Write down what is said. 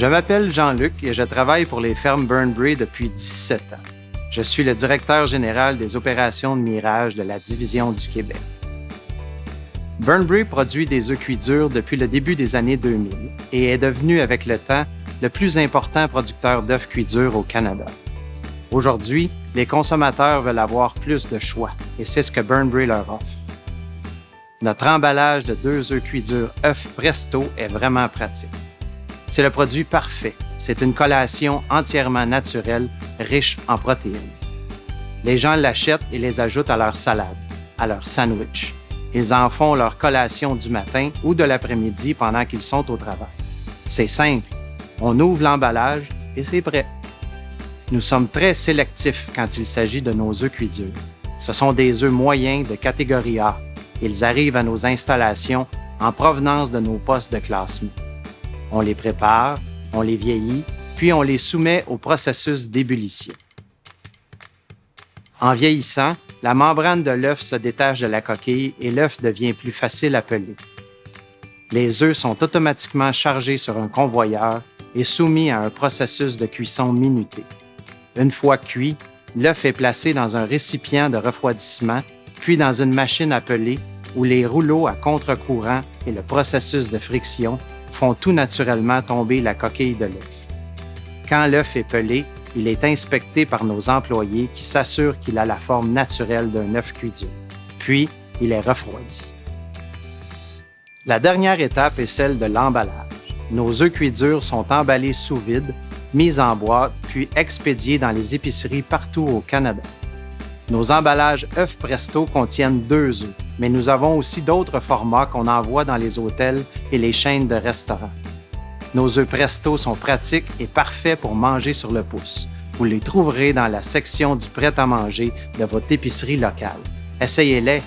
Je m'appelle Jean-Luc et je travaille pour les fermes Burnbury depuis 17 ans. Je suis le directeur général des opérations de mirage de la Division du Québec. Burnbury produit des œufs cuits durs depuis le début des années 2000 et est devenu avec le temps le plus important producteur d'œufs cuits durs au Canada. Aujourd'hui, les consommateurs veulent avoir plus de choix et c'est ce que Burnbury leur offre. Notre emballage de 2 œufs cuits durs œufs Presto est vraiment pratique. C'est le produit parfait. C'est une collation entièrement naturelle, riche en protéines. Les gens l'achètent et les ajoutent à leur salade, à leur sandwich. Ils en font leur collation du matin ou de l'après-midi pendant qu'ils sont au travail. C'est simple. On ouvre l'emballage et c'est prêt. Nous sommes très sélectifs quand il s'agit de nos œufs cuits durs. Ce sont des œufs moyens de catégorie A. Ils arrivent à nos installations en provenance de nos postes de classement. On les prépare, on les vieillit, puis on les soumet au processus d'ébullition. En vieillissant, la membrane de l'œuf se détache de la coquille et l'œuf devient plus facile à peler. Les œufs sont automatiquement chargés sur un convoyeur et soumis à un processus de cuisson minuté. Une fois cuit, l'œuf est placé dans un récipient de refroidissement, puis dans une machine à peler où les rouleaux à contre-courant et le processus de friction font tout naturellement tomber la coquille de l'œuf. Quand l'œuf est pelé, il est inspecté par nos employés qui s'assurent qu'il a la forme naturelle d'un œuf cuit dur. Puis, il est refroidi. La dernière étape est celle de l'emballage. Nos œufs cuits durs sont emballés sous vide, mis en boîte, puis expédiés dans les épiceries partout au Canada. Nos emballages œufs Presto contiennent 2 œufs, mais nous avons aussi d'autres formats qu'on envoie dans les hôtels et les chaînes de restaurants. Nos œufs Presto sont pratiques et parfaits pour manger sur le pouce. Vous les trouverez dans la section du prêt-à-manger de votre épicerie locale. Essayez-les!